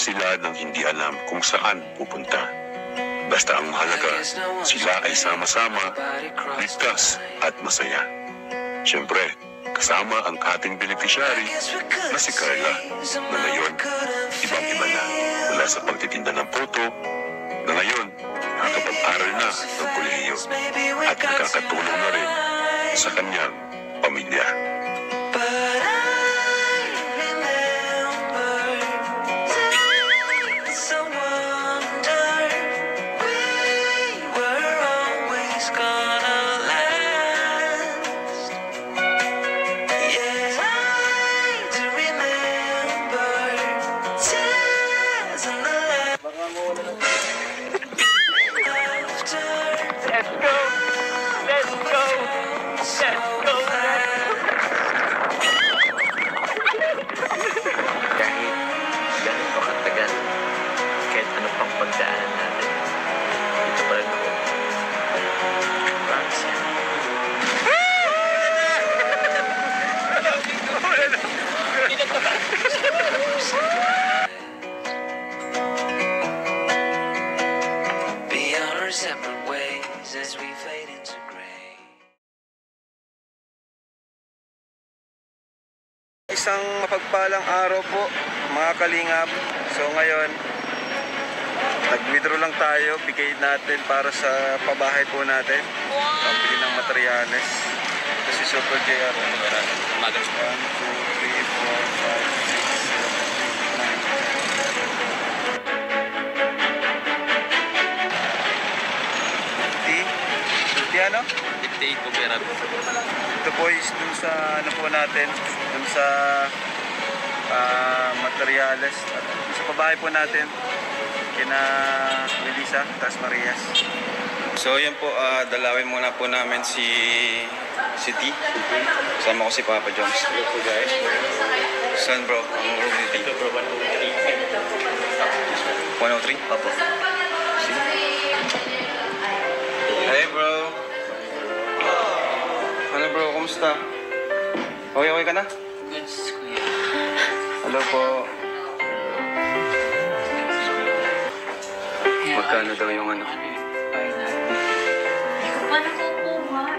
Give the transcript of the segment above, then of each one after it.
sila nang hindi alam kung saan pupunta. Basta ang mahalaga, sila ay sama-sama, ligtas at masaya. Siyempre, kasama ang ating beneficiary na si Carla, na ngayon, ibang-iba na mula sa pagtitinda ng puto, na ngayon, nakapag-aral na ng kolehiyo at nakakatulong na rin sa kanyang pamilya. Isang mapagpalang araw po mga kalingap. So ngayon, nag-withdraw lang tayo, bigay natin para sa pabahay po natin. Pambili ng materyales. Kasi Super JR. 1, 2, 3, 4, 5, 6, 7, 8, 9. 50 ano? 58 po pera. Ito po is dun sa ano po natin, dun sa materyales at sa pabahay po natin kina Melissa Tas Marias. So yan po, dalawin muna po namin si T. Kasama ko si Papa Jones. Hello po guys. Saan bro? Ang room ni T? Ito bro, 103. 103? Papa. Sige. Hey bro. Ano bro, kumusta? Okay ka na? Yes, kuya. Hello po. Magkano daw yung ano?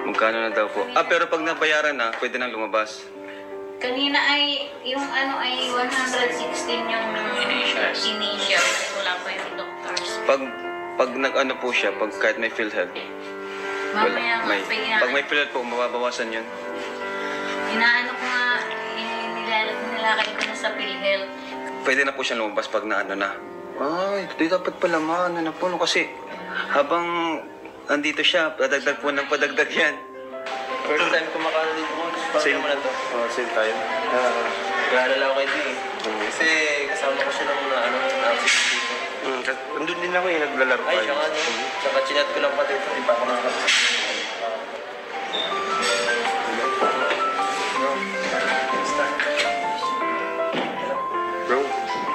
Magkano na daw po? Pero pag nabayaran na, pwede nang lumabas. Kanina ay, yung ano ay 116 yung initial. Wala pa yung doctors. Pag nag-ano po siya, pag kahit may PhilHealth. Mamaya Pag may PhilHealth po, mababawasan yun. Inaano ko nga, nilakay ko na sa PhilHealth. Pwede na po siya lumabas pag naano na. Ay, di dapat pala maano na po. Kasi habang andito siya, padagdag po ng padagdag yan. First time ko makano dito mo. Same mo na to. Same tayo. Nag-aalala ko kayo din eh. Kasi kasama ko siya nung na-accident dito. Andun din ako eh, naglalaro Ay, siya nga no. Saka chinat ko lang pa dito. Di pa ako nakakasama. Bro,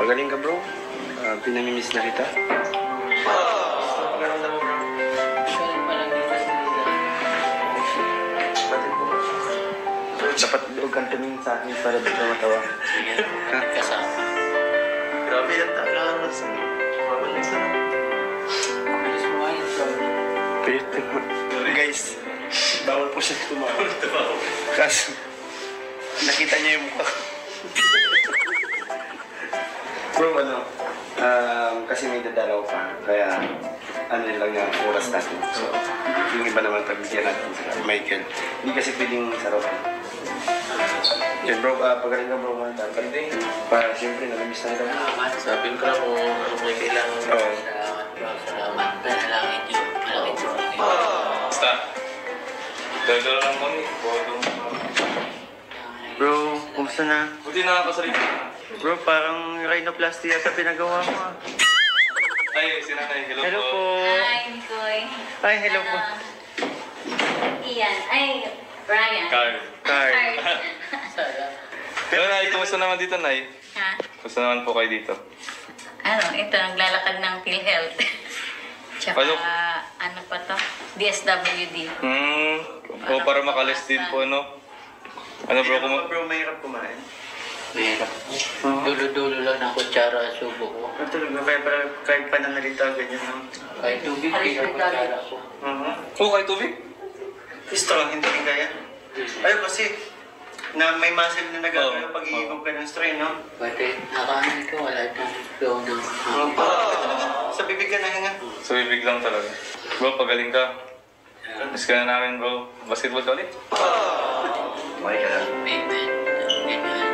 pagaling ka bro. Pinamimiss na kita. Dapat huwag kang tumingin sa akin para di ka matawa. Kasama. Grabe yan. Kailangan mo sa mabalik na lang. Guys, bawal po siya tumawa. Kaso, nakita niya yung mukha. Bro, ano? Kasi may dadalaw pa. Kaya, ano lang yung oras natin. So, yung iba naman pagbigyan natin sa Michael. Hindi kasi piling sarap. Yan bro, pagaling ka bro mga tangkal. Para siyempre, nalabis na ito. Sabihin ko lang kung ano may kailangan. Oo. Salamat. Panalangin Diyos. Malaki Diyos. Basta. Dala lang kami. Bro, kumusta na? Buti nakakasalita. Bro, parang rhinoplasty yata pinagawa mo ah. Ay, sinanay. Hello, Hello po. Hi, Nicoy. Ay, hello po. Ian. Ay, Brian. Carl. Carl. Pero Nay, kumusta naman dito, Nay? Ha? Kumusta naman po kayo dito? Ano, ito, naglalakad ng PhilHealth. Tsaka, ano pa to? DSWD. O para makalis din po, no? Ano bro, Bro, mahirap kumain. Mahirap. Dulo-dulo lang ng kutsara ang subo ko. Talaga, kaya pala kahit pananalita, ganyan lang. Kahit tubig, kaya kutsara ko. Oo, kahit tubig? Strong, hindi rin kaya. Ayun kasi, na may muscle na nagagawa pag iigop ka ng strain, no? Pwede, nakaano ko, wala itong flow ng Sa bibig ka nahinga. Sa bibig lang talaga. Bro, pagaling ka. Miss ka na namin, bro. Basketball ka ulit? Okay ka lang. payment. Ganyan.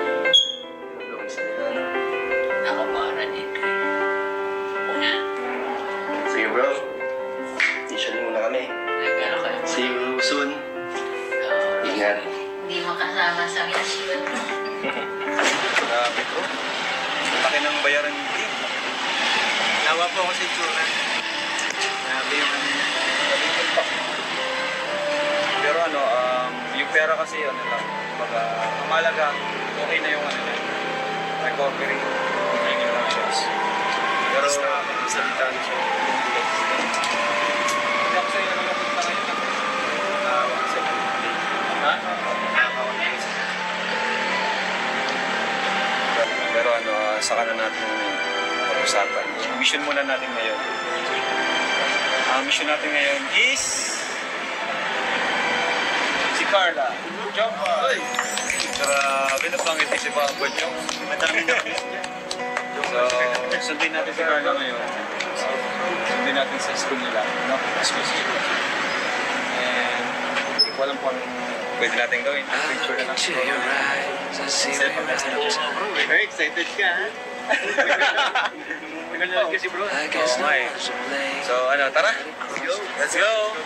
Nakapara dito eh. Sige bro, mission muna kami. Nagkano kayo? See you soon. Ingat. Hindi makasama sa mission. Grabe, bro. Laki ng bayaran ni Bri. Nawa po ako sa itsura. Grabe yung ano niya. Pero ano, yung pera kasi ano lang. Baga, ang mahalaga, okay na yung ano niya. Recovery. Hindi na lang siya. Pero, Salita na siya. hindi ako sa'yo naman napunta ngayon. Ha? Pero ano, saka na natin pag-usapan. Mission muna natin ngayon. Ang mission natin ngayon is si Carla. Joke pa! Grabe na pangit si Papa Joke. Madami na. So, sundin natin si Carla ngayon. Sundin natin sa school nila. No? School nila. And hindi ko alam kung pwede natin gawin. Picture na lang. Very excited ka, ha? Pinanood kasi bro. Oo nga eh. So ano, tara. Let's go.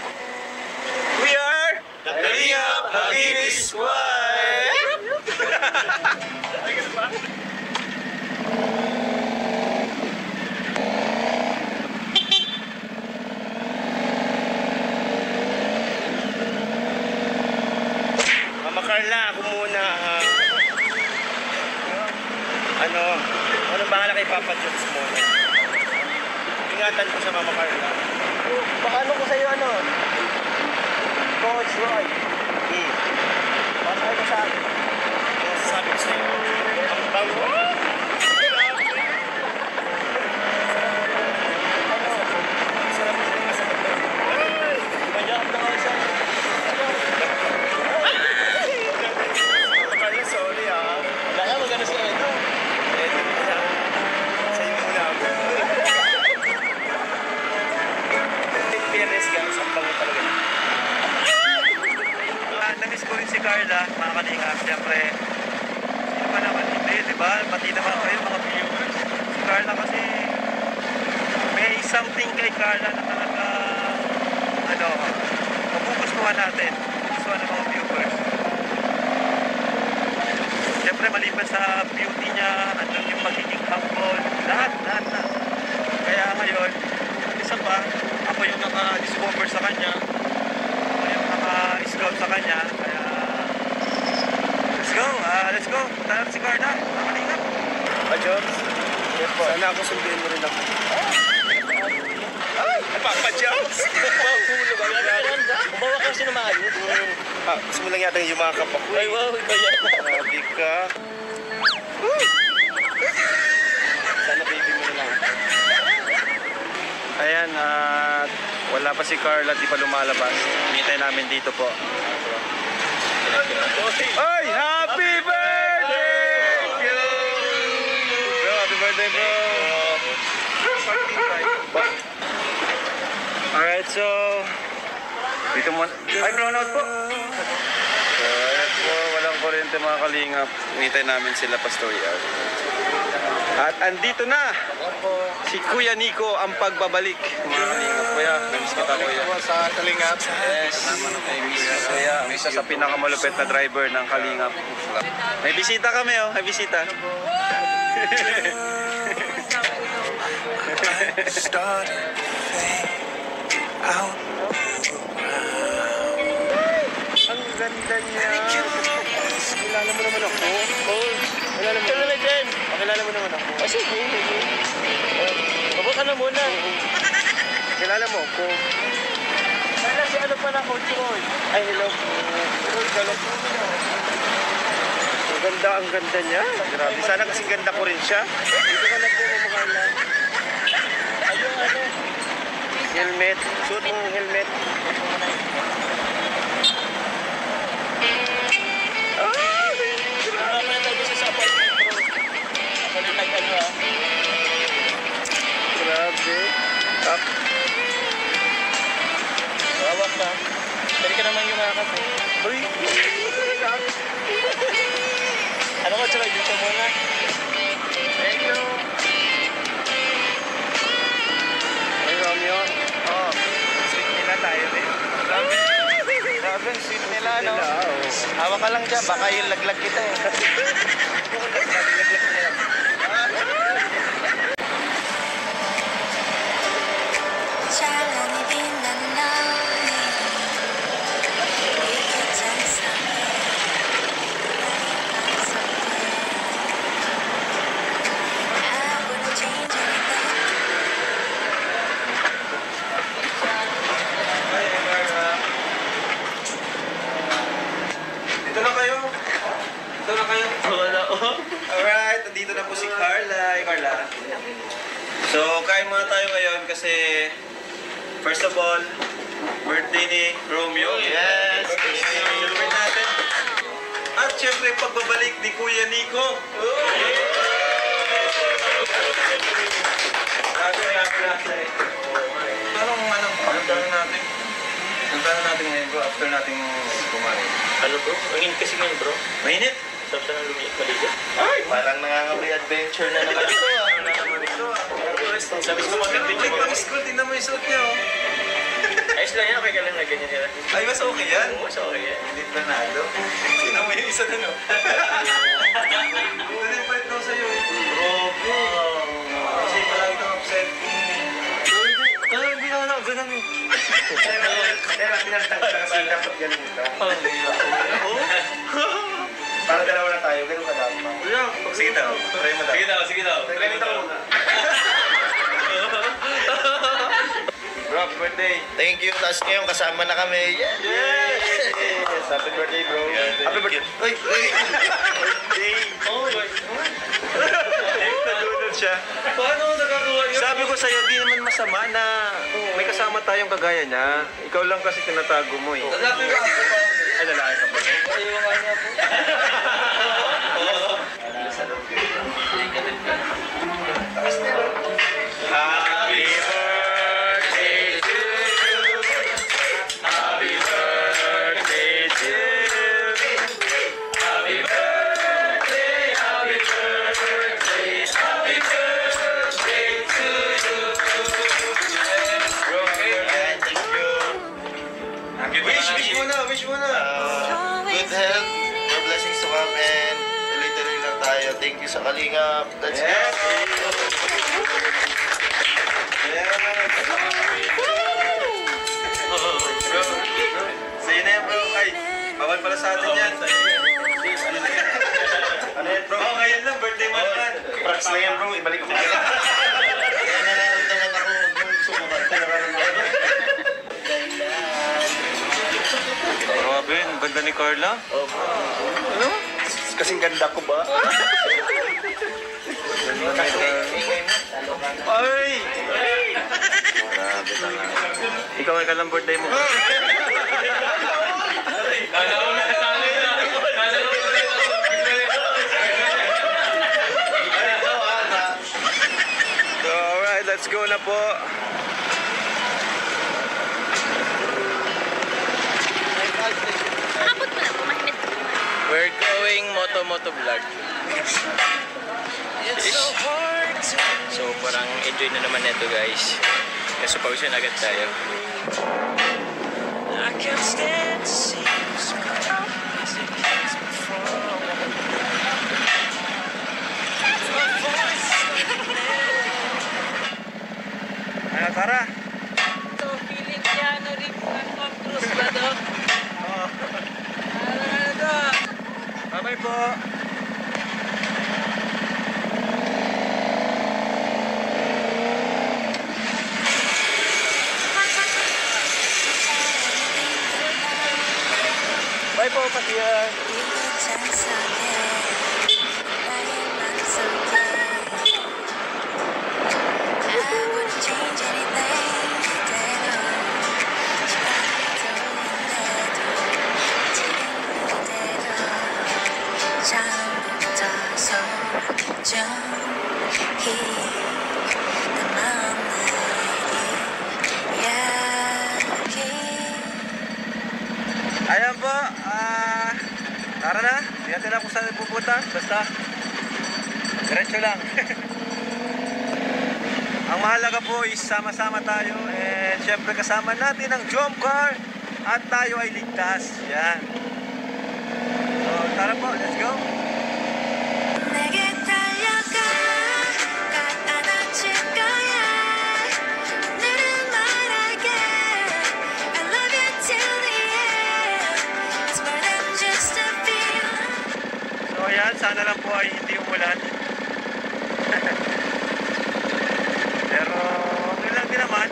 We are the Kalingap Habibi Squad! Mama Carla, ako muna. Ano bahala kay Papa Jones muna? Ingatan ko sa Mama Carla. Paano ko sa'yo ano? Coach Roy. Paano ko sa akin? Ang sasabi ko sa'yo, ang bango. Sarap mo sa'yo masakit na. Manyak na ako sa Mama Carla, sorry ah. Wala ka, magano sa ito. Sa'yo muna ako. In fairness guys, ang bango talaga. Na-miss ko rin si Carla, mga kalingap. Siyempre, sino pa naman hindi, di ba? Pati naman kayo, mga viewers. Si Carla kasi, may something kay Carla na talaga, ano, mapugustuhan natin. Gustuhan ng mga viewers. Siyempre, maliban sa beauty niya, andun yung magiging humble, lahat. Kaya ngayon, isa pa, ako yung naka-discover sa kanya, ako yung naka-scout sa kanya, kaya let's go, punta natin si Carla, nakalingap. Pa Jones, sana ako sundin mo rin ako. Ay! Papa Jones! Umawa ka kasi naman. Gusto mo lang yata yung yumakap ako. Ay, wow, ikaw yan. Grabe ka. Sana baby mo na lang. Ayan, at wala pa si Carla, di pa lumalabas. Hintay namin dito po. Ay! Happy birthday! Bro, happy birthday, bro! Alright, so... Dito mo... Ay, brownout po! So, ayan po, walang kuryente mga kalingap. Hintay namin sila Pastorial. At andito na! Si Kuya Nico ang pagbabalik. Mga kalingap, kuya. Namiss kita, kuya. Sa kalingap. Yes. Kuya, isa sa pinakamalupit na driver ng kalingap. May bisita kami, oh. May bisita. Ang ganda niya. Kilala mo naman ako. Kilala mo naman dyan. Kilala mo naman ako. O sige. Baba ka na muna. Kilala mo ako. Kaya si ano pala, Coach Roy. Ay, hello po. Roy, galat mo na. Ang ganda niya. Grabe. Sana kasing ganda ko rin siya. Dito ka na po, Mama Carla. Ayun, ano? Helmet. Suot mo yung helmet. Grabe. Up. Hawak ka. Pwede ka naman yumakap eh. Uy. Ano ka, tsaka dito muna. Thank you. Ay, Romeo. Oh, sweet nila tayo rin. Grabe. Grabe, sweet nila, no? Hawak ka lang dyan, baka yung laglag kita eh. 찬란히 빛나는 너의 찬상에 I wouldn't change anything. Dito na kayo. Dito na kayo. Wala oh. Alright, nandito na po si Carla. Hey, Carla. So, kain muna tayo ngayon kasi first of all, birthday ni Romeo. Yes! Celebrate natin. At syempre, pagbabalik ni Kuya Nico. Anong natin ngayon bro, after nating kumain. Ano bro? Ang init kasi ngayon bro. Mainit? Sarap sa nang lumiit maligo. Ay! Parang nangangamoy adventure na naman ito ah. Sabi ko mag-adventure Like, mo. pang-school, tingnan mo yung suot niya oh. Ayos lang yan, okay ka lang na ganyan nila. Ay, mas okay yan. Oo, so okay yan. Hindi panalo. Tingnan mo yung isa na no. Ano yung bait daw sa'yo? Bro, Kasi palagi kang upset. ano yung binana? Ganun eh. Kaya pinalitan ka kasi dapat ganun ka. Oo? Para dalawa na tayo, ganun ka dapat. Sige daw. Try mo daw. Sige daw. Ganito ka muna. Bro, happy birthday. Thank you. Tapos ngayon kasama na kami. Yes! Yes! Happy birthday, bro. Happy birthday. Uy! Birthday. Oh my God. Nalunod siya. Paano nagkagawa yun? Sabi ko sa'yo, di naman masama na may kasama tayong kagaya niya. Ikaw lang kasi tinatago mo eh. Lalaki ba ako? Ay, lalaki ka ba? Ayaw nga niya po. Happy birthday to you. Happy birthday to you. Happy birthday, happy birthday, happy birthday to you. Bro, Thank you. wish muna. Good health, more blessings to come, and tuloy-tuloy lang tayo. Thank you sa Kalingap. Let's go. Sa'yo na yan, bro. Ay, bawal pala sa atin yan. Ano yan, bro? Oh, ngayon lang, birthday mo naman. Props na yan bro, ibalik ko. Kaya nararamdaman ako nung sumukat. Grabe, ang ganda ni Carla. Ano? Kasing ganda ko ba? Ay! Grabe talaga. Ikaw ay kalang birthday mo. So, alright, let's go na po. Nakapot mo na po, mahinit po. We're going moto vlog. So parang enjoy na naman neto guys. Kasi pausin agad tayo. I can't stand to see you smile as it has before. Tara. So, Filipino rin ang cruise ba do? Bye-bye po. Bye po, Patian. 찬상에 pupunta. Basta, diretso lang. Ang mahalaga po is sama-sama tayo. And syempre kasama natin ang Jump Car. At tayo ay ligtas. Yan. So, tara po. Let's go. 내게 달려가 날 안아줄 거야 오늘은 말할게 I love you till the end It's more than just a feeling So ayan, sana lang po ay hindi umulan. Pero okay lang din naman.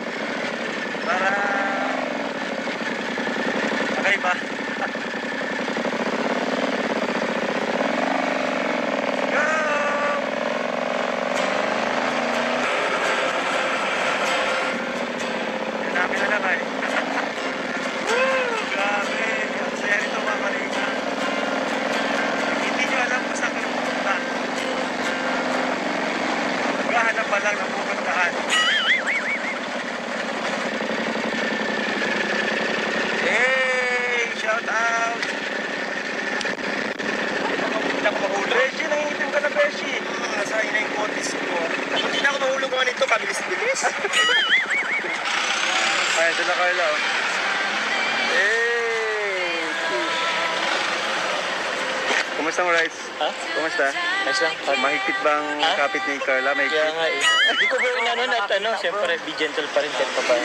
Para kakaiba. Go! Yan namin na lang ay. Woo! Grabe! Ang saya nito mga kalina. Hindi nyo alam kung saan kayo pupunta. Maghahanap pa lang ng pupuntahan. Hey! Shout out! Beshi, nangingitim ka na, Beshi. Nasayang na yung kotis ko. Hindi na ako mahulog mga nito, kabilis-bilis. Ay, ito na Carla. Oh. Hey! Kumusta mo, Rice? Ha? Kumusta? Ayos lang. Mahigpit bang Ha? kapit ni Carla? Kaya Mahigpit? nga eh. Hindi ko bro inanon at siyempre be gentle pa rin kahit pa pa.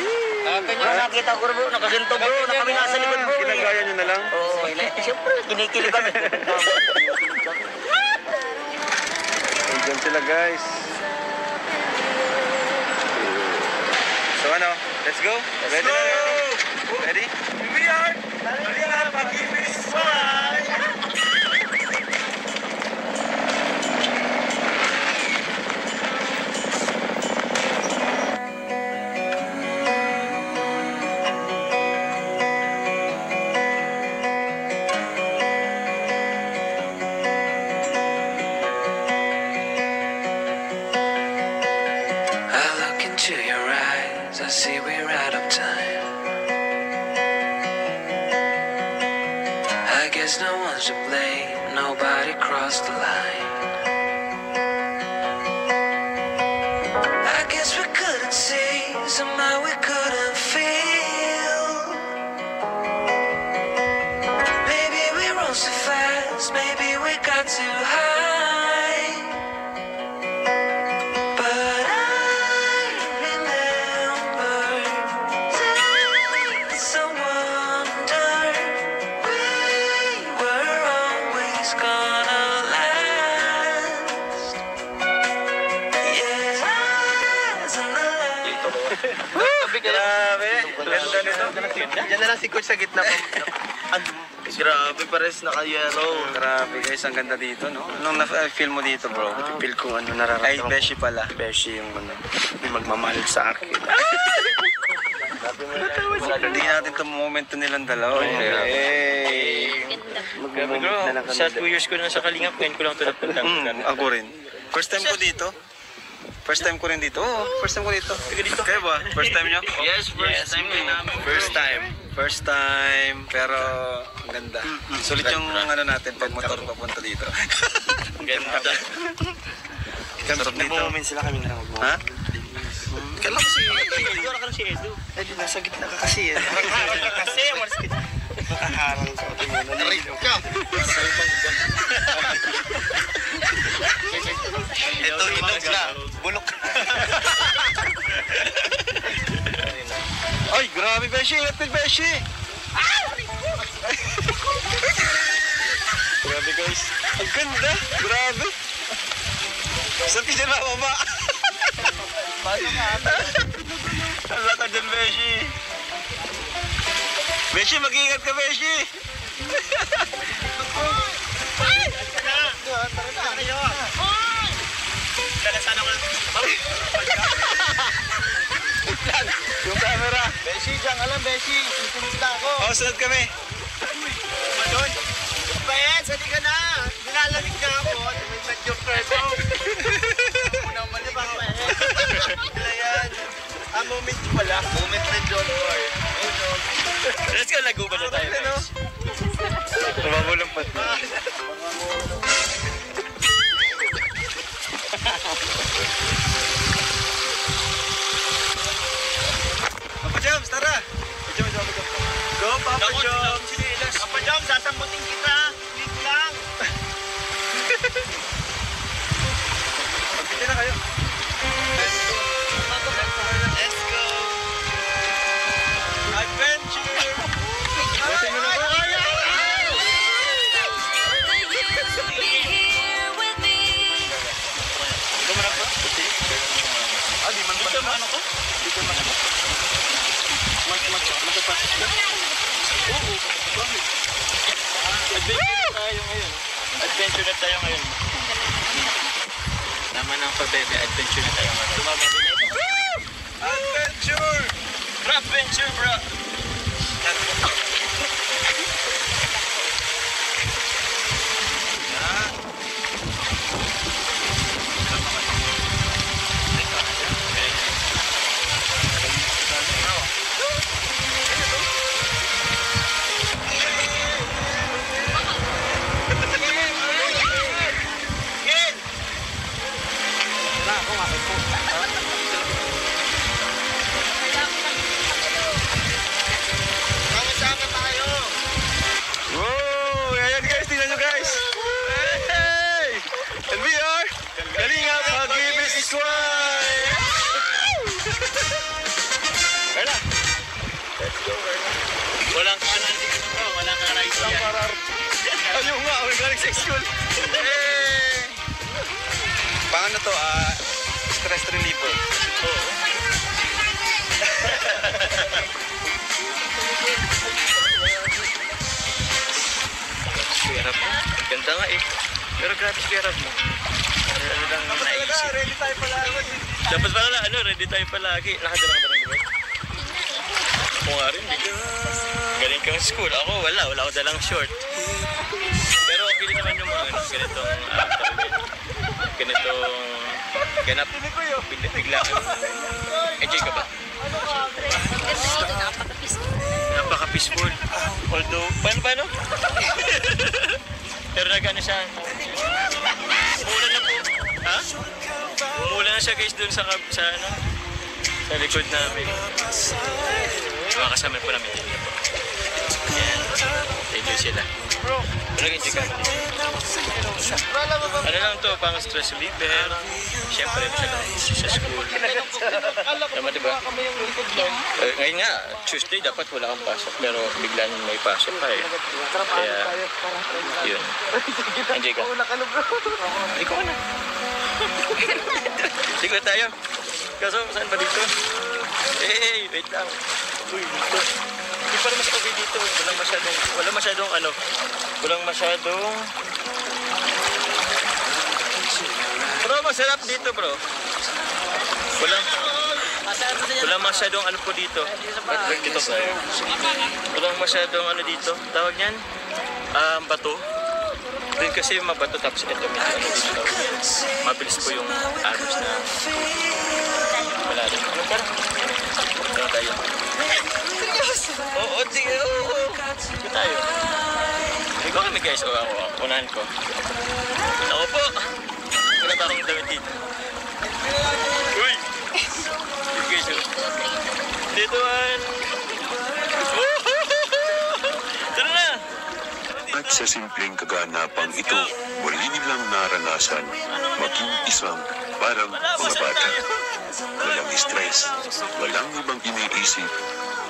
Kanya nakita ko bro, nakaganto bro, na kami nasa likod bro. Ginagaya nyo na lang? Oo, siyempre kinikilig kami. Diyan sila, guys. So ano, let's go? Ready? Ready? We are I look into your eyes, I see we're out of time. I guess no one's to blame, nobody crossed the line. I guess we couldn't see, somehow we couldn't feel. Maybe we rose too fast, maybe we got too high. But I remember days I wonder we were always gonna last. Yeah, as in the light. Grabe. Ganda nito. Diyan na lang si Coach sa gitna pa. Grabe, pares naka-yellow. Grabe guys, ang ganda dito, no? Anong na-feel mo dito, bro? Feel ko ano nararamdaman. Ay, Beshi pala. Beshi yung ano, yung magmamahal sa akin. Hindi natin itong momento nilang dalawa. Hey! Grabe bro, sa 2 years ko na sa Kalingap, ngayon ko lang ito napunta. Ako rin. First time ko dito. First time ko rin dito. Oo, first time ko dito. Kayo ba? First time nyo? Yes, first time din namin. First time. First time. Pero ang ganda. Sulit yung ano natin pag motor papunta dito. Ganda. Sarap dito. Nag-moment sila kami na lang mag-moment. Ha? Kailan ko si Edu, ka lang si Edu. Eh, di nasa gitna ka kasi eh. Nakaharang ka kasi, Nakaharang sa ating mga nalilino ka. Ito hinog na. Bulok. Ay, grabe Beshi! Ingat ka Beshi! Grabe guys. Ang ganda. Grabe. Saan ka dyan mababa? Paano ka? Ang lata dyan Beshi. Beshi, mag-iingat ka Beshi! Yung camera. Beshi, diyan alam, Beshi. Susunod na ako. Oh, sunod kami. Madon. Ben, sali ka na. Nilalamig na ako. May medyo preso. Muna mali ba? Ayan. Moment pala. Moment na John Boy. Let's go, laguban na tayo guys. Tumabulong pa. ano ko? Hindi ko man ano. Magtapat. Oo, bakit? Adventure tayo ngayon. Adventure na tayo ngayon. Tama ng pabebe, adventure na tayo ngayon. Tumama din ito. Adventure! Adventure, bro! Sama-sama tayo. Wow! Ayan guys, tingnan nyo guys! Hey! And we are Kalingap Mag-ibig Squad! Carla! Let's go, Carla! Walang kanan dito bro, walang kanan dito. Ayun nga, we're galing sa school! Hey! Paano to? Stress reliever. Oo. Square up mo. Ganda nga eh. Pero grabe square up mo. Ano lang naisip. Ready tayo pala. Dapat pala ready tayo palagi. Nakadala ka ba ng gamit? Ako nga rin, di. Galing kang school. Ako wala ako dalang short. Pero okay din naman yung mga ganitong ganap. Bigla. Enjoy ka ba? Napaka-peaceful. Although, paano? Pero nagano siya. Umulan na po. Ha? Umulan na siya guys dun sa likod namin. Mga kasama po namin dito po. Yan. Enjoy sila. Nag-enjoy ka. Ano lang to, pang stress reliever. Siyempre, sa school. Tama diba? Ngayon nga, Tuesday dapat wala kang pasok. Pero bigla nang may pasok ka eh. Kaya, yun. Enjoy ka. Hindi ko na. Hindi ko tayo. Kaso, saan ba dito? Hey, wait lang. Uy, dito. Hindi pa rin mas okay dito. Walang masyadong Bro, masarap dito bro. Walang masyadong ano po dito. Dito tayo. Walang masyadong ano dito. Tawag niyan? Bato. Doon kasi mabato tapos ito may ano dito. Mabilis po yung agos na malalim. Ano ka? Ano tayo? Oo. Dito tayo. Ligo kami guys. O ako. Unahan ko. Ako po. Wala ba akong damit dito? Uy! Guys, dito man. Tara na! At sa simpleng kaganapang ito, muli nilang naranasan maging isang parang mga bata. Walang stress, walang ibang iniisip,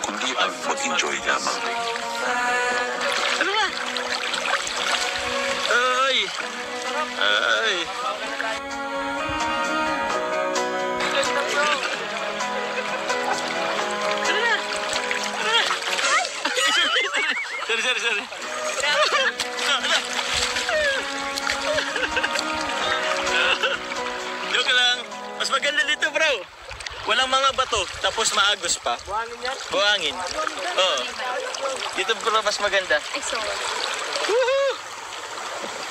kundi ang mag-enjoy lamang. Ano ba? Ay! Ay! Sorry. Joke lang. Mas maganda dito, bro. Walang mga bato, tapos maagos pa. Buhangin yan? Buhangin. Oo. Dito, bro, mas maganda. Woohoo!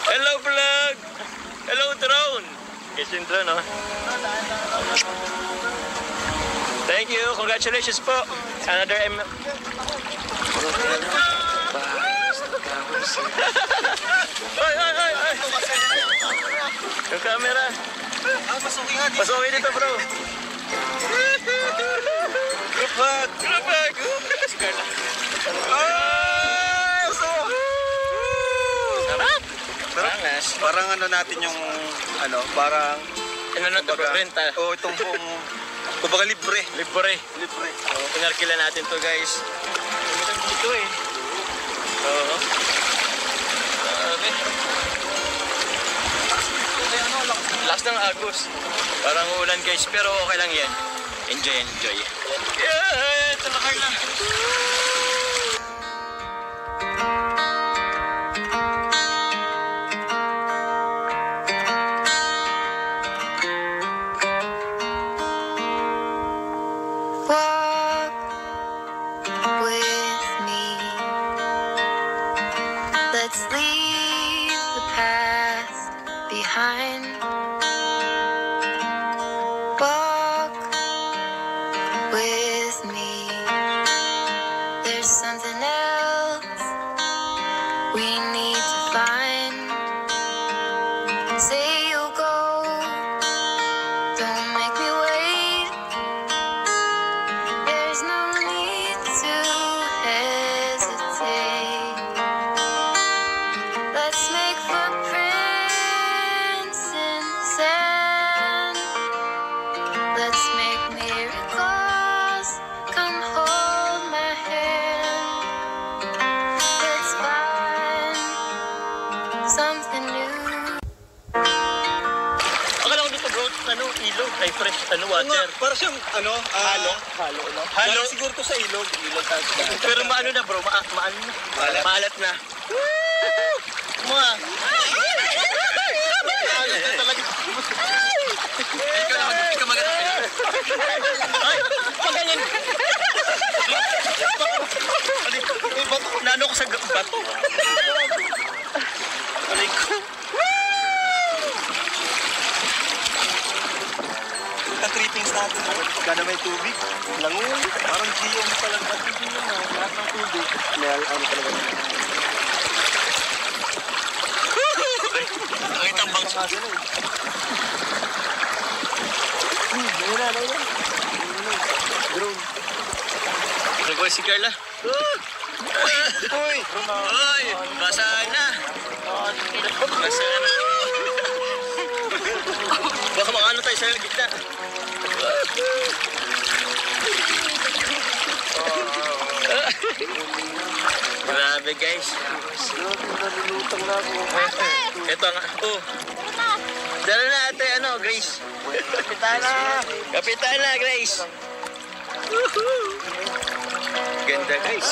Hello, vlog! Hello, drone! Guys, yung drone, oh. Thank you. Congratulations po. Another Ay! Yung camera. Pasukin dito, bro. Group hug. Si Carla. Sarap. Parangas. Parang ano natin yung, parang... Ano na ito, renta? Oo, itong buong... Kumbaga libre. Libre. Pinarkila natin to guys. Dito eh. Oo. Okay. Last ng Agos. Parang ulan guys, pero okay lang yan. Enjoy, enjoy. Yeah! Ito na Carla. Walk with me. Let's leave the past behind. Walk with me. There's something else we need to find. Say you'll go. Don't make me wait. There's no need to hesitate. Let's make footprints in the sand. Let's make miracles. Come hold my hand. Let's find something new. Akala ko dito bro, ilog, ay fresh, water. Para siyang, Halo, no? Halo siguro to sa ilog. Pero maano na bro, maano na. Maalat na. Mga. Maalat na talaga. Hindi ka maganda. Ay, pagaling. Naano ko sa bato. Alay ko. Ka-trippings natin. Gana may tubig. Langoy. Parang Gio mo talaga. Lahat ng tubig. Talaga. Ang itang bangs. Drone. Nag-boy si Carla. Uy! Uy! Basa na. Basa na. Baka makaano tayo sa gitna. Grabe guys. Nalulutang na ako. Ito nga. Oh. Dala na ate, Grace. Kapitana, Grace. Ganda guys.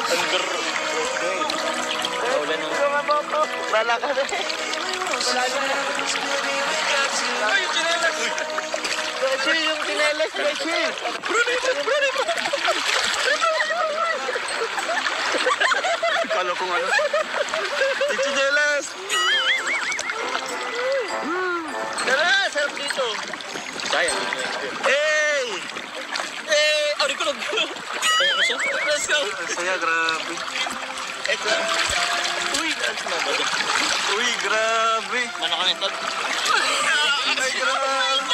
Ang garo. Kaulan ng... Wala ka na. Ay, yung tinelas! Gachi, yung tinelas, Gachi. Brunito! Kala kong ano. Yung tinelas. Tara, sarap dito. Kaya. Hey! Ari ko lang. Let's go. Saya, grabe. Ito. Uy, dance na ba? Uy, grabe. Mana kami ito? Ay, grabe.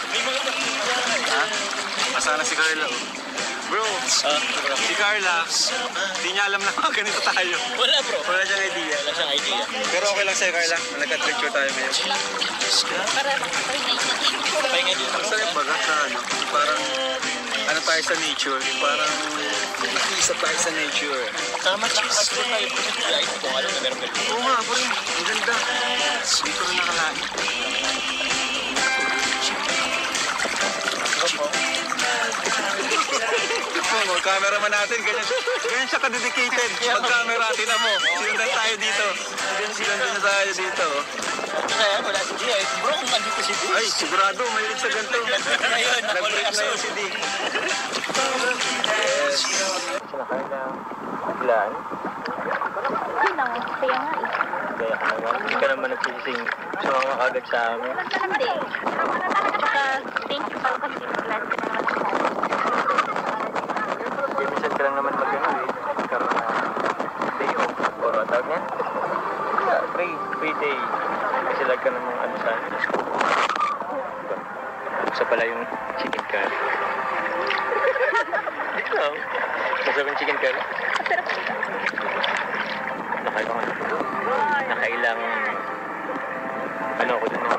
May mga Ha? Masana si Carla. Bro, si Carla, di niya alam na ganito tayo. Wala bro. Wala siyang idea. Wala siyang idea. Pero okay lang sa'yo, Carla. Nagka-picture tayo ngayon. Para makapagay na dito. Pahinga dito. Ang sarap baga sa parang ano tayo sa nature. Parang isa tayo sa nature. Tama sa kaspo tayo. Kaya ito kung alam na meron ganito. Oo nga, bro. Ang ganda. Hindi ko rin nakalain. Mga cameraman natin, ganyan siya ka-dedicated. Pag camera, tinan mo. Sinundan tayo dito. Sinundan tayo dito. Kaya wala si Dia. Bro, kung andito si Dia. Ay, sigurado, mahilig sa ganito. Ayun, Nag-break na yun si Dick. Yes. Sinakay na biglaan. Yun lang, kaya nga eh. Kaya ka naman. Hindi ka naman nagsising sumama agad sa amin. Hindi. Tsaka, thank you pa kasi mag-last ka naman ako. Minsan ka lang naman mag-ano eh. Karoon na day off. Or tawag niya? Free day. Kasi lag ka namang ano sa amin. Isa pala yung chicken curry. Ito. Masarap yung chicken curry. Nakailang ano ako dun ng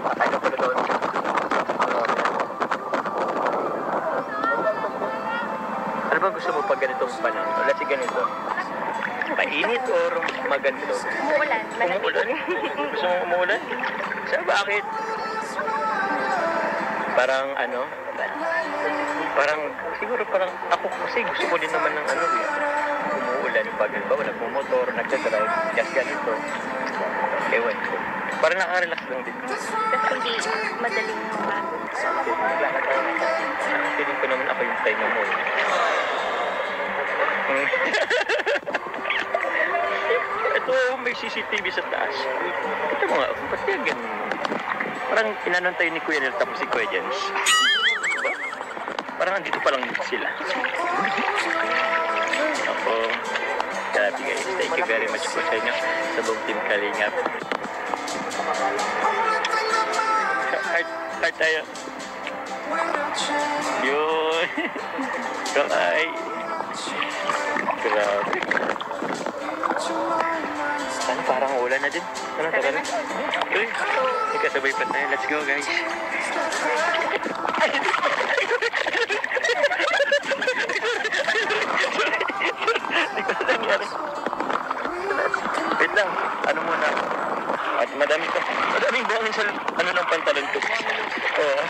nakailang pala doon. Ano ba gusto mo pag ganitong panahon? Wala si ganito. Mainit or maganda? Umuulan. Umuulan? Gusto mo umuulan? Sa bakit? Parang ano? Parang, siguro parang ako kasi gusto ko din naman ng ano eh. Umuulan pag halimbawa nagmumotor, nagdadrive, just ganito. Ewan ko. Parang nakaka-relax lang din. Tapos hindi madaling mabago. Feeling ko naman ako yung tayo mo. Ito, may CCTV sa taas. Ito mo nga, ba't yan ganun? Parang inanon tayo ni Kuya Nel tapos si Kuya Jens. Diba? Parang nandito pa lang sila. Ako, grabe guys. Thank you very much po sa inyo sa buong Team Kalingap. Heart tayo. Yun. Kamay. Grabe. Ano, parang ulan na din. Ano, tara na. Uy, ikasabay pa tayo. Let's go, guys. Wait lang. Ano muna? At madaming buhangin sa ano ng pantalon ko. Oo.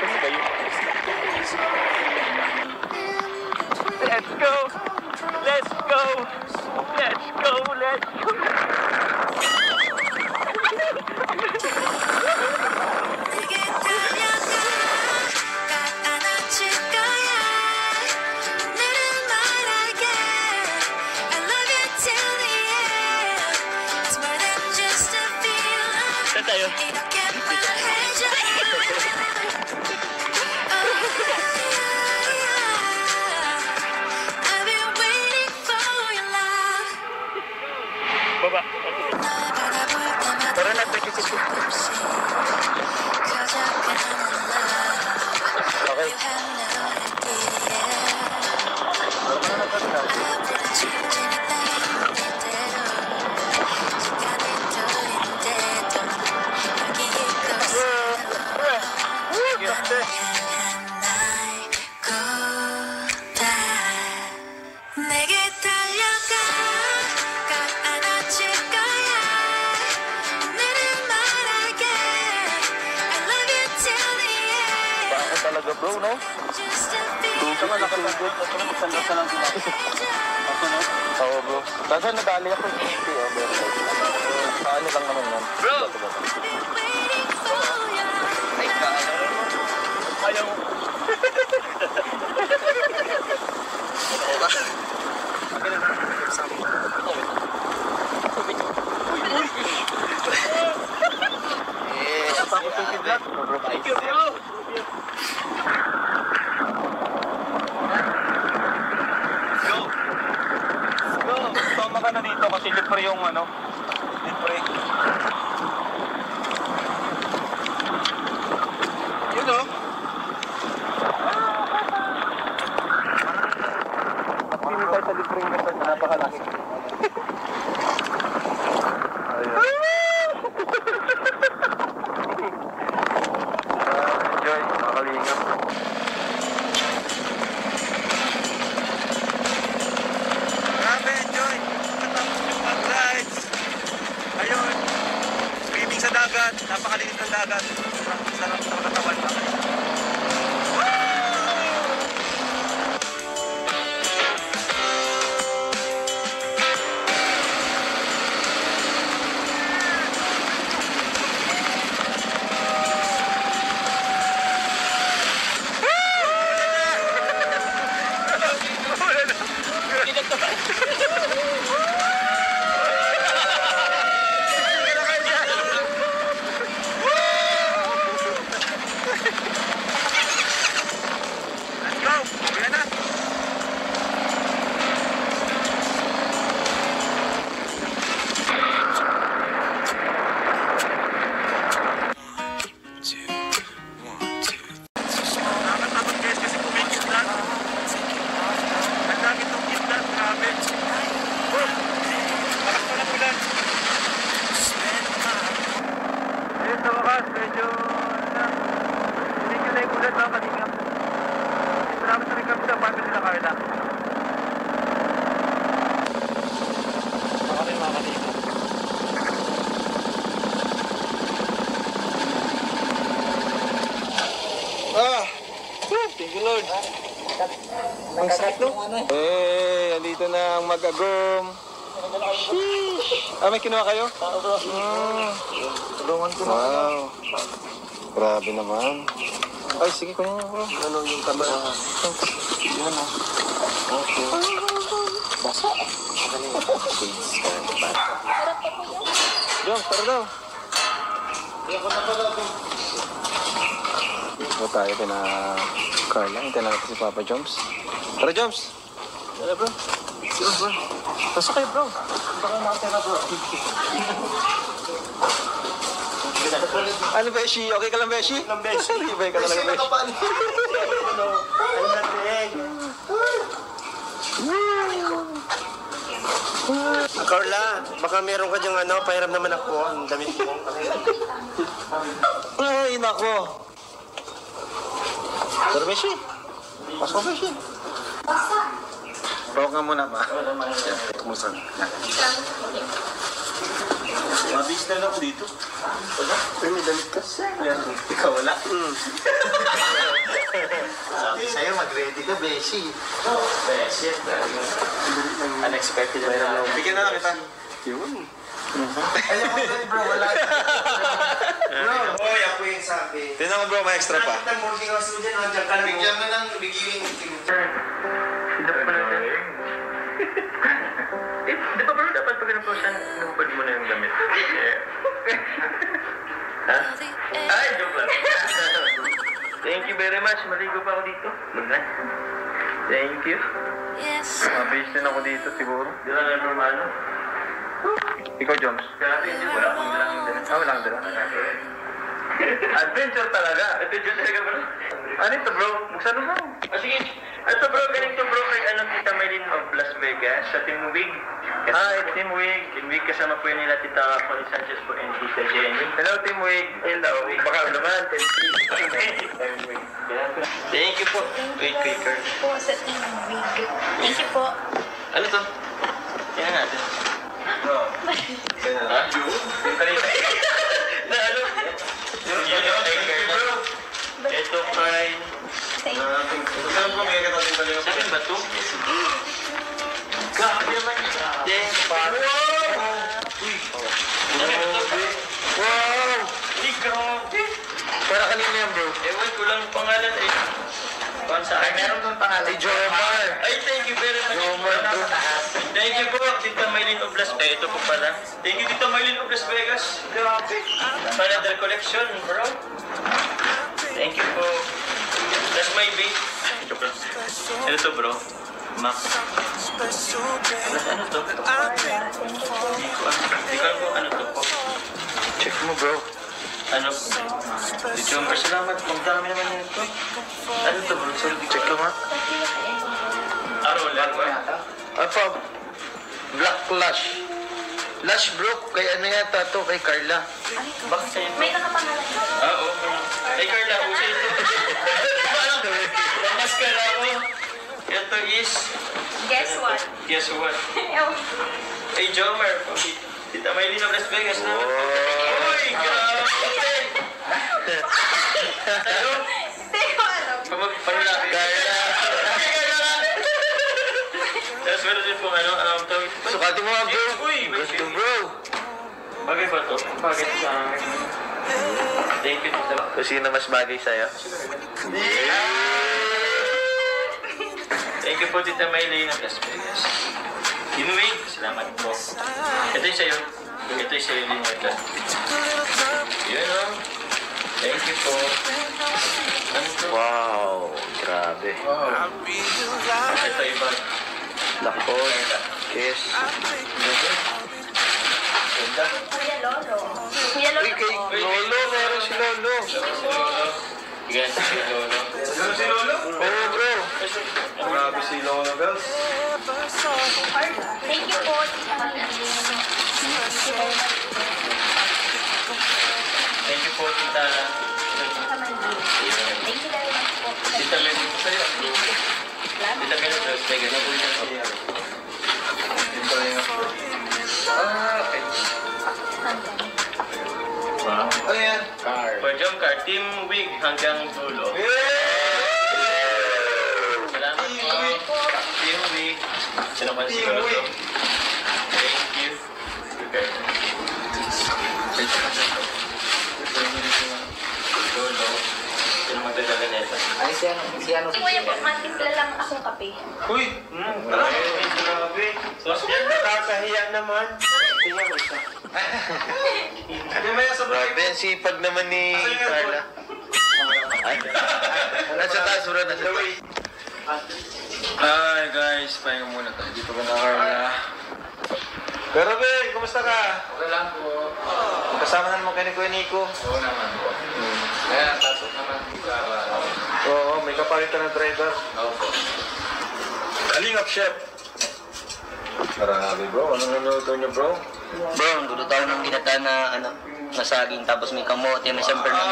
Ano ba yun? Let's go! Let's go! Let's go! Let's go! Saan tayo? Baba. Tara na, pwede siya. Okay. Talaga bro, no? Tugod na nakatagod. Isang lang sila. Ako no? Oo bro. Kasi nadali ako. Sa ano lang naman yan. Bro! Ay ka, ano mo? Ayaw mo. Oo ba? Akin na naman. Sabi ko. Thank you bro! Tama ka na dito kasi libre yung ano, libre. Yun o. Pili tayo sa libre yung ganda na napakalaki. Enjoy, makalingap. Sa dagat, napakalinis ng dagat. Sarap sa katawan pa. Thank you, Lord. Ang sakit, no? Eh, andito na ang mag-agom. Sheesh! May kinuha kayo? Tulungan ko na. Wow. Grabe naman. Ay, sige, kunin niyo, bro. Ano yung taba? Yan, ah. Okay. Basa. Jom, tara daw. Ito tayo kina Carla. Hintayin natin si Papa Joms. Tara, Joms! Tara, bro. Sige, bro. Pasok kayo, bro. Baka nakatira, bro. Ano, Beshi? Okay ka lang, Beshi? Lang, Beshi. Ribay ka talaga, Beshi. Carla, baka meron ka diyang pahiram naman ako. Ang damit mo. Ay, nako. Tara, Beshi. Pasok, Beshi. Bawag nga muna, ma. Kumusta? Mabis na ako dito. Wala? Pero may damit ka. Ikaw wala? Sabi sa'yo, mag-ready ka, Beshi. Beshi. Unexpected na. Bigyan na lang kita. Yun. Ayaw mo din, bro. Wala. Bro, yan po yung sabi. Tignan mo, bro, may extra pa. Nakita mo, ikaw sa dyan, nandiyan ka lang. Bigyan mo ng bigyan. Silap pa natin. Di ba bro, dapat pag naposan, nubad mo na yung damit. Ha? Ay, joke lang. Thank you very much. Maligo pa ako dito. Thank you. Mabilis din ako dito siguro. Di ba na normal? Ikaw, Joms? Grabe, hindi wala akong dalang damit. Wala akong dalang. Adventure talaga. Adventure talaga, bro. Ano ito, bro? Buksan mo. Sige. Ito, bro. Ganito, bro. Kay Tita Maylin of Las Vegas sa Team Wig. Hi, Team Wig. Team Wig, kasama po yun nila Tita Connie Sanchez po and Tita Jenny. Hello, Team Wig. Hello. Baka naman. Team Wig. Thank you po. Wait, quicker. Po sa Team Wig. Thank you po. Ano to? Yan natin. Bro. Kaya na? Yung kanina. Na ano? Bro. Ito kay... Thank you. Saan po may katatin pa rin? Saan ba ito? Grabe naman. Yes, paro. Uy. Wow. Grabe. Para kanina yan, bro. Ewan ko lang pangalan eh. Sa akin, meron kang pangalan. Si Jomar. Ay, thank you very much. Jomar, bro. Thank you po, Tita Maylin of Las Vegas. Ito po pala. Thank you, Tita Maylin of Las Vegas. Grabe. Another collection, bro. Thank you po. That's my bait. Ano to, bro? Mac. Ano to? Hindi ko alam kung ano to po. Check mo, bro. Ano? Si Jomar, salamat. Ang dami naman yun ito. Ano to, bro? Sorry, check ko nga. Araw lang ba? Apa? Black Lash. Lash, bro. Kay ano yata to? Kay Carla. Bakit sa'yo? May nakapangalan ka? Oo. Kay Carla, usay ito. Maskara ako. Ito is... Guess what? Guess what? Hey, Jomar. Tita Maylin of Las Vegas na. Uy, grabe! Ano? Hindi ko alam. Pag-panulaki. Carla. Tapos meron din pong tawag. Sukati mo nga, bro. Uy, Gusto, bro. bagay ba ito? Bagay ito sa akin. Thank you, Tita. So, sino mas bagay sa'yo? Thank you po, Tita Maylin of Las Vegas. Inuwig, salamat po. Ito yung sa'yo. Ito yung sa'yo din ito. Yun o. Thank you po. Wow, grabe. Wow. Ito iba. Lakot. Kiss. Ganda. Kuya Lolo. Kuya Lolo Uy, kay po. Lolo, meron si Lolo. Si Lolo. Bigyan si Lolo. Meron si Lolo? Oo, bro. Grabe si Lolo, girls. Thank you po. Thank you po, Tita. Thank you very much po. Tita Melin po sa'yo. Tita Melin, Las Vegas. Ito yung... Jomcar, Team Wig hanggang dulo. Salamat po. Team Wig. Sino man siguro to? Thank you. Okay. Dulo. Sino magdadala nito? Ay, si ano? Kuya po, matimpla lang akong kape. Uy! Tara! Grabe! Nakakahiya naman. Tingnan mo isa. Grabe, ang sipag naman ni Carla. Ay, nasa taas, bro, nasa taas. Hi guys, pahinga muna tayo. Dito ka na Carla. Pero Ben, kumusta ka? Okay lang po. Kasama na naman kayo ni Kuya Nico. Oo naman po. Kaya pasok naman dito. Oo, may kapalit ka ng driver. Oo po. Kalingap, chef. Marami bro, anong nanonood niyo bro? Bro, dulo tayo ng ginata na na saging tapos may kamote, may siyempre ng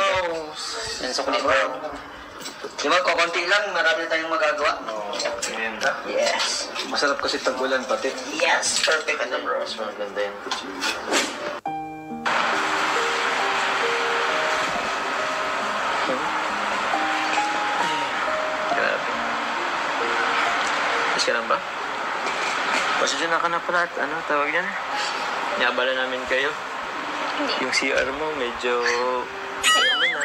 yan sukli bro. Di ba, konti lang, marami na tayong magagawa. Yes. Masarap kasi tag-ulan pati. Yes, perfect ano bro. Mas maganda yan. Grabe. Mas ka lang ba? Pasensya na ka na pala at ano, tawag yan? Niabala namin kayo. Hindi. Yung CR mo medyo... ano na.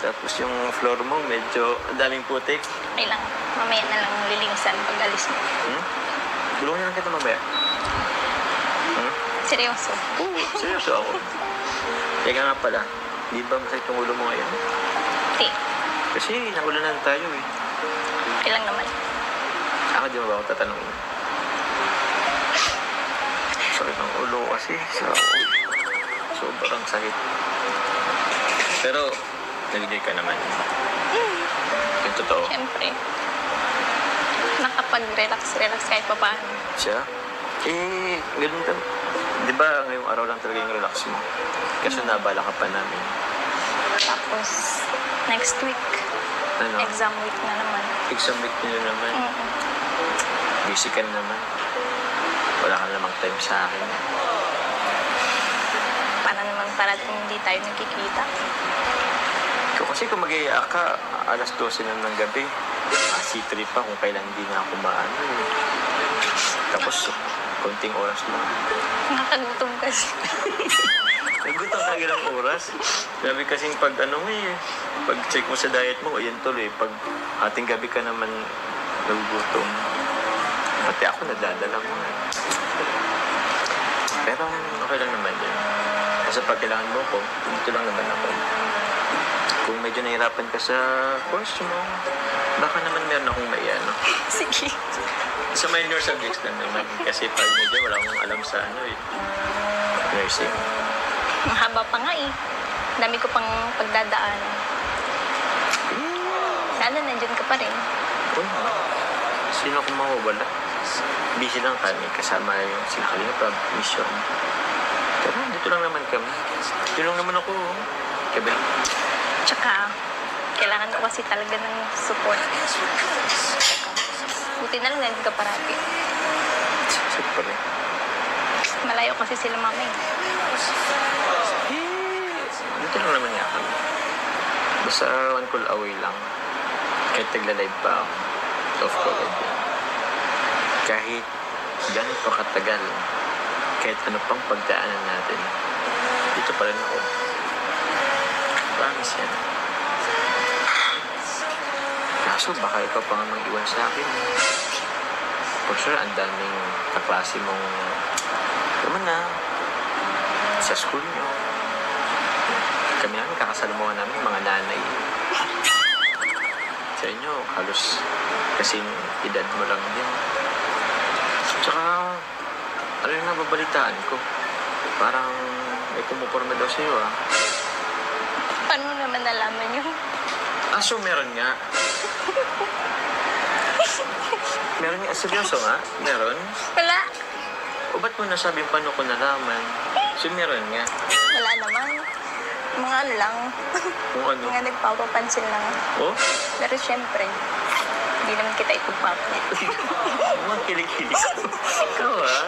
Tapos yung floor mo medyo ang daming putik. Okay lang. Mamaya na lang lilinisan pag alis mo. Tulungan na lang kita mamaya. Seryoso. Oo, seryoso ako. Teka nga pala, di ba masakit yung ulo mo ngayon? Hindi. Kasi naulanan tayo eh. Okay lang naman. Ako di mo ba ako tatanungin? Sakit ng ulo kasi sobrang sakit. Pero, nag-enjoy ka naman. Yung totoo. Siyempre. Nakapag-relax kahit pa paano. Siya? Ganun daw. Di ba ngayong araw lang talaga yung relax mo? Kasi nabala ka pa namin. Tapos, next week, Ano? exam week na naman. Exam week nyo naman. Busy ka na naman. Wala ka namang time sa akin. Para naman parating hindi tayo nagkikita. Ikaw kasi kung mag-iiyak ka, alas 12 na ng gabi. C3 pa kung kailan hindi na ako maano. Tapos, konting oras lang. Nakagutom kasi. Nagutom ka ilang oras. Grabe kasing pag pag-check mo sa diet mo, ayan tuloy. Pag ating gabi ka naman nagugutom. Pati ako nadadala mo. Pero okay lang naman yun. Kasi pag kailangan mo ko, dito lang naman ako. Kung medyo nahirapan ka sa course mo, baka naman meron akong maiano. Sige. Sa minor subjects lang naman. Kasi pag medyo wala akong alam sa nursing. Mahaba pa nga eh. Dami ko pang pagdadaan. Sana nandiyan ka pa rin. Sino akong mawawala? Busy lang kami. Kasama yung sila kanina pa mission. Pero dito lang naman kami. Dito lang naman ako. Kabi. Tsaka, kailangan ko kasi talaga ng support. Buti na lang nandito ka parati. Siyempre. Malayo kasi sila mama eh. Dito lang naman nga kami. Basta one call away lang. Kahit tagla-live pa ako. Off-COVID yan. Kahit gano'n pa katagal, kahit ano pang pagdaanan natin, dito pa rin ako. Promise yan. Kaso baka ikaw pa nga mag-iwan sa akin. For sure, ang daming kaklase mong naman na sa school nyo. Kami namin kakasalamuhan namin mga nanay. Sa inyo, halos kasing edad mo lang din. Tsaka, ano yung nababalitaan ko? Parang may kumuporma daw sa'yo, ah. Paano mo naman nalaman yun? So meron nga. Meron nga. Seryoso nga? Meron? Wala. O ba't mo nasabing paano ko nalaman? So meron nga. Wala naman. Mga ano lang. Kung ano? Mga nagpapapansin lang. Oh? Pero syempre, hindi naman kita ipagpapa. Mga kilig-kilig. Ikaw, ah.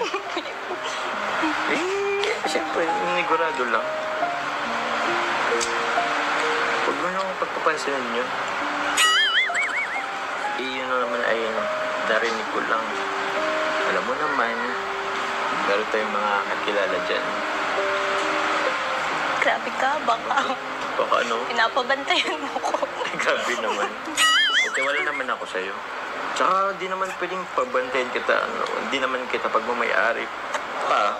Siyempre, nigurado lang. papansinin yun. Yun naman ay narinig ko lang. Alam mo naman, meron tayong mga kakilala dyan. Grabe ka, baka Baka ano? pinapabantayan mo ko. Grabe naman. Kasi wala naman ako sa'yo. Tsaka di naman pwedeng pabantayan kita. Hindi naman kita pagmamayari pa.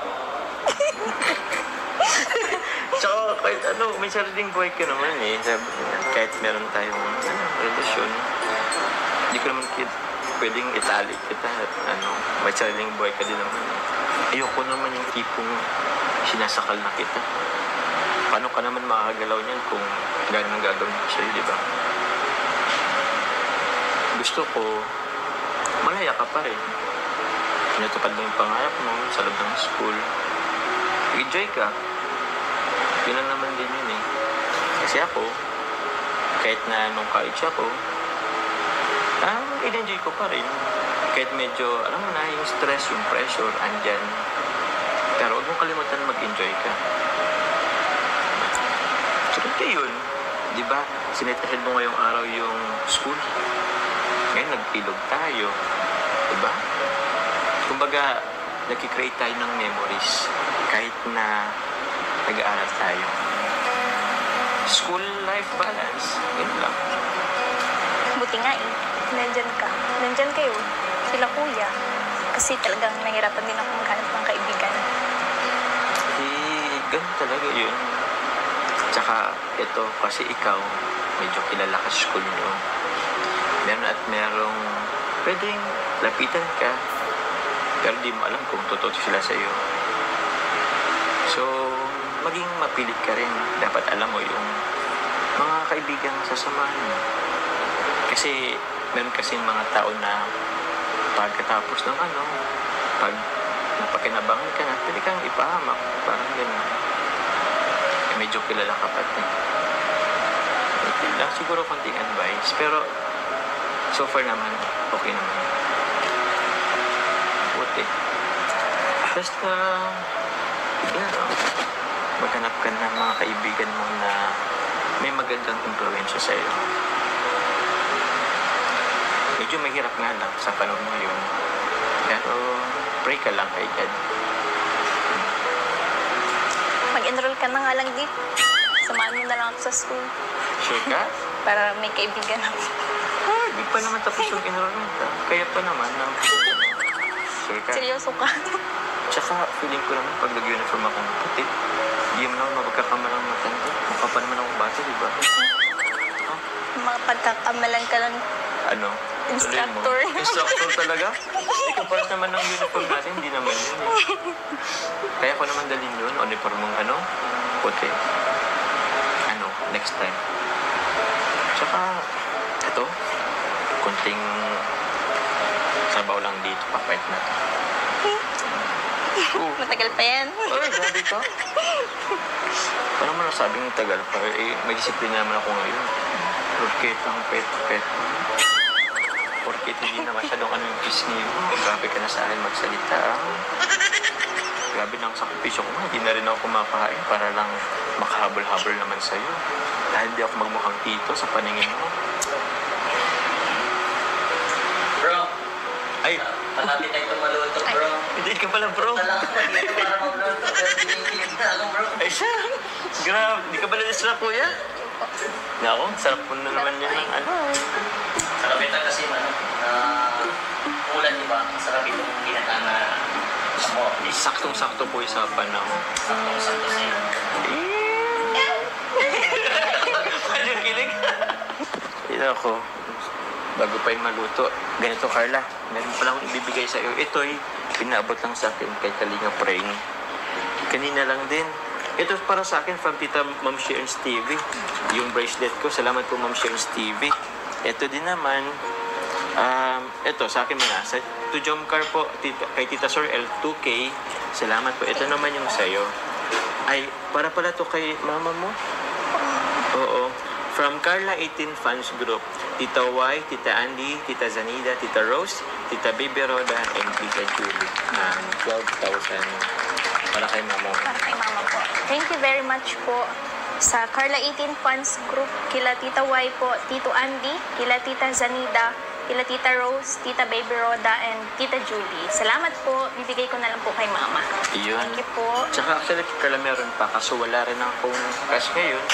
Tsaka kahit may sariling buhay ka naman eh. Kahit meron tayong relasyon, hindi ko naman pwedeng itali kita. May sariling buhay ka din naman. Ayoko naman yung tipong sinasakal na kita. Paano ka naman makakagalaw niyan kung gano'n gagawin ko sa'yo, di ba? Gusto ko, malaya ka pa rin. Pinatupad mo yung pangarap mo sa loob ng school. Enjoy ka. Yun lang naman din yun eh. Kasi ako, kahit na nung college ako, in-enjoy ko pa rin. Kahit medyo, alam mo na, yung stress, yung pressure, andyan. Pero huwag mong kalimutan mag-enjoy ka. Sunod yun. Di ba? Sinetahead mo ngayong araw yung school. Ngayon, nag-ilog tayo. Di ba? Kumbaga, nag-create tayo ng memories. Kahit na nag-aaral tayo. School life balance. Yun lang. Buti nga eh. Nandyan ka. Nandyan kayo. Sila kuya. Kasi talagang nahirapan din ako maghanap ng kaibigan. Ganun talaga yun. Tsaka, ito, kasi ikaw, medyo kilala ka sa school nyo. Meron at merong pwedeng lapitan ka, pero di mo alam kung totoo sila sa'yo. So, maging mapilit ka rin. Dapat alam mo yung mga kaibigan sasamahan mo. Kasi, meron kasing mga tao na pagkatapos ng pag napakinabangan ka na, pwede kang ipahamak. Parang gano'n. Medyo kilala ka pa rin. Lang siguro konting advice. Pero, so far naman, okay naman. Buti. Basta, maghanap ka ng mga kaibigan mo na may magandang impluwensya sa'yo. Medyo mahirap nga lang sa panahon ngayon. Pero, pray ka lang kay God. Mag-enroll ka na nga lang dito. Samahan mo na lang ako sa school. Sure ka? Para may kaibigan ako. Hindi pa naman tapos yung enrollment. Kaya pa naman. Sure ka? Seryoso ka? Tsaka, feeling ko naman pag nag-uniform akong puti, hindi mo naman mapagkakamalang matanda. Mukha pa naman akong bata, di ba? Mapagkakamalan ka lang. Ano? Instructor. Instructor talaga? Ikaw paras naman ng uniform natin, hindi naman yun eh. Kaya ko naman dalhin yun, uniform mong puti. Next time. Tsaka, ito, kunting sabaw lang dito, papait na to. Matagal pa yan. Ay, grabe ka. Paano mo nasabing tagal pa? May disiplina naman ako ngayon. Porket ang pet. Porket hindi na masyadong yung pisngi mo. Grabe ka na sa akin magsalita. Grabe ng sakripisyo ko. Hindi na rin ako kumakain para lang makahabol-habol naman sa'yo. Dahil di ako magmukhang tito sa paningin mo. Bro. Ay. Malapit na ito maluto, bro. Hindi ka pala, bro. Wala ka pa dito para magluto. Pero dinigilig na ako, bro. Ay siya. Grabe. Di ka pala disra, kuya. Ako, sarap po na naman yan ng Sarap ito kasi, ulan, di ba? Sarap itong ginata na saktong-sakto po yung sa panahon. Saktong-sakto sa'yo. Ano yung kilig? Ito ako. Bago pa yung maluto. Ganito, Carla. Meron pala akong ibibigay sa iyo. Ito'y pinaabot lang sa akin kay Kalinga Praying. Kanina lang din. Ito para sa akin from Tita Ma'am Sharon's TV. Yung bracelet ko. Salamat po Ma'am Sharon's TV. Ito din naman. Ito, sa akin muna. To Jomcar po, kay Tita Sor L2K. Salamat po. Ito naman yung sa'yo. Ay, para pala to kay mama mo? Oo. From Carla 18 Fans Group, Tita Y, Tita Andy, Tita Zanida, Tita Rose, Tita Baby Roda, and Tita Julie. 12,000 para kay mama. Para kay mama po. Thank you very much po. Sa Carla 18 Fans Group, kila Tita Y po, Tito Andy, kila Tita Zanida, kila Tita Rose, Tita Baby Roda, and Tita Julie. Salamat po. Bibigay ko na lang po kay Mama. Yun. Thank you po. Tsaka actually, Carla, meron pa. Kaso wala rin akong cash ngayon.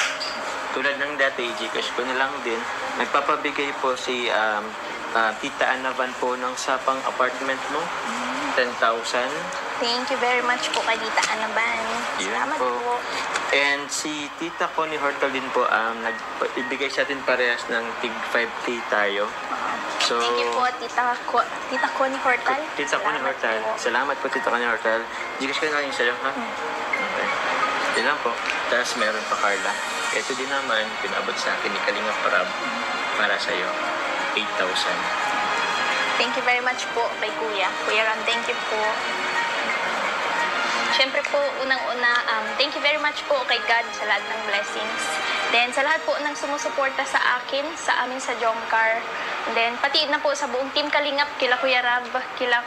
Tulad ng dati, Gcash ko na lang din. Nagpapabigay po si Tita Anavan po ng sapang apartment mo. 10,000. Thank you very much po kay Tita Anaban. Yun Salamat po. po. And si Tita Connie Hortal din po, ibigay sa atin parehas ng tig 5K tayo. So, Thank you po, Tita Connie Hortal. Tita Connie Hortal. Salamat po, Tita Connie Hortal. Gcash ko na lang yung sa'yo, ha? Okay. Yun lang po. Tapos meron pa, Carla. Ito din naman, pinabot sa akin ni Kalinga Parab para sa'yo. 8,000. Thank you very much po kay Kuya. Kuya Ram, thank you po. Siyempre po, unang-una, thank you very much po kay God sa lahat ng blessings. Then, sa lahat po ng sumusuporta sa akin, sa amin sa Jomcar. And then, pati na po sa buong Team Kalingap, kila Kuya Rab, kila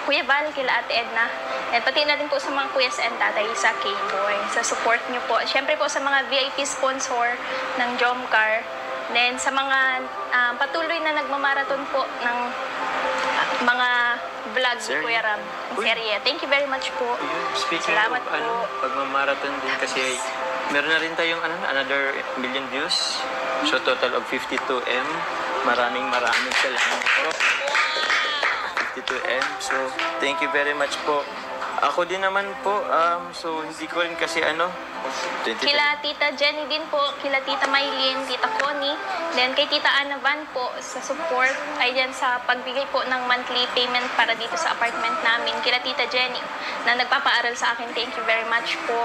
Kuya Val, kila Ate Edna. And pati na din po sa mga kuyas and tatay sa K-Boy, sa support nyo po. Siyempre po sa mga VIP sponsor ng Jomcar. Then, sa mga patuloy na nagmamarathon po ng mga vlog ni Kuya Ram, ang serye. Thank you very much po. Speaking Salamat of po. pagmamarathon din kasi meron na rin tayong another million views. So total of 52M. Maraming salamat po. 52M. So thank you very much po. Ako din naman po, so hindi ko rin kasi 20. Kila Tita Jenny din po, kila Tita Maylin, Tita Connie, then kay Tita Ana Van po sa support, ay yan sa pagbigay po ng monthly payment para dito sa apartment namin. Kila Tita Jenny na nagpapaaral sa akin, thank you very much po.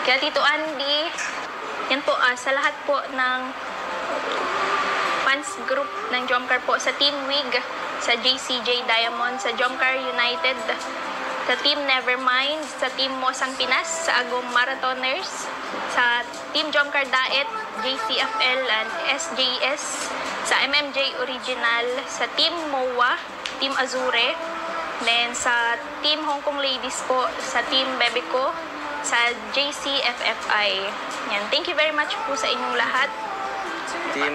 Kila Tito Andy, yan po sa lahat po ng fans group ng Jomcar po, sa Team WIG, sa JCJ Diamond, sa Jomcar United, sa Team Nevermind, sa Team Mosang Pinas, sa Agong Marathoners, sa Team Jomcar Daet, JCFL and SJS, sa MMJ Original, sa Team MOA, Team Azure, then sa Team Hong Kong Ladies po, sa Team Bebeco, sa JCFFI. Yan. Thank you very much po sa inyong lahat. Team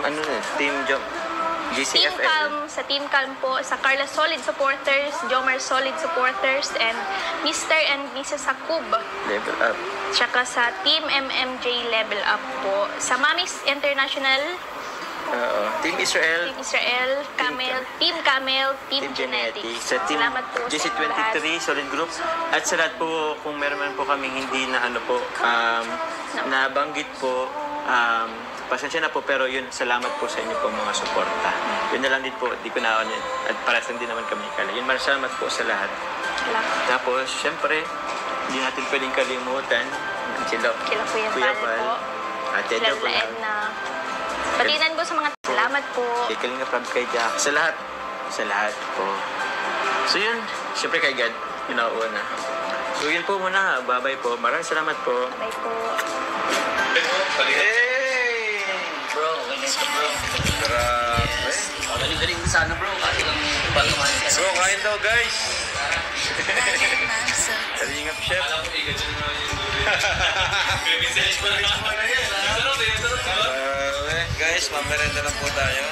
GCFL. Team Calm, sa Team Calm po, sa Carla Solid Supporters, Jomar Solid Supporters, and Mr. and Mrs. Hakub. Level Up. Tsaka sa Team MMJ Level Up po. Sa Mamis International, Team Israel. Team Israel, Team Camel, Team Genetics. Sa Team Salamat po sa GC23 lahat. Solid Group. At sa lahat po, kung meron man po kaming hindi na nabanggit po, pasensya na po, pero yun, salamat po sa inyo po mga suporta. Yun na lang din po, di ko na at para sa din naman kami kala. Yun, salamat po sa lahat. Tapos, syempre, hindi natin pwedeng kalimutan sila Kuya Val po, Ate sila Edna, Edna. Patinan po sa mga salamat po. kay Kalinga Prab, kay Jack, sa lahat po. So yun, syempre kay God, yun ako una. So yun po muna, bye-bye po. Maraming salamat po. Bye po. Bro, ganyan ka bro. Grabe. Galing-galing mo sana bro, kasi lang patumahan ka. Bro, kain daw guys. Kalingap chef. Guys, mamerenda na po tayo.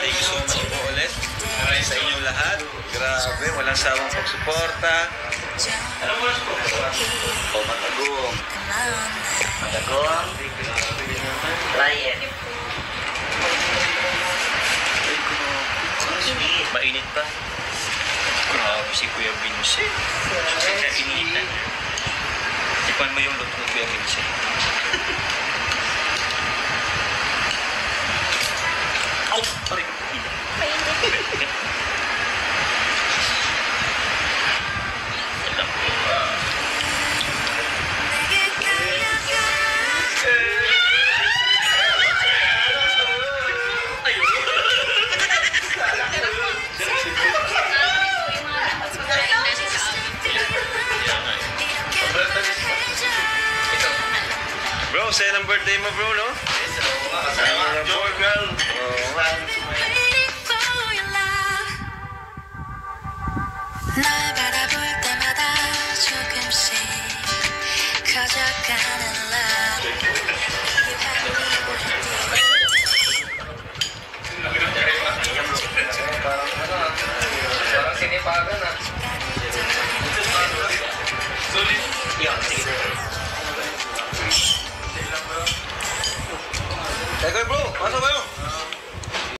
Thank you so much po ulit sa inyong lahat. Grabe, walang sawang pagsuporta. Matagong. Ryan. Mainit pa. Grabe si Kuya Vince. Kaya initan. Ipan mo yung luto ni Kuya Vince. Au! Sorry. Mainit. Bro, sa'yo ang birthday mo bro, no? Joy girl. 날 바라볼 때마다 조금씩 커져가는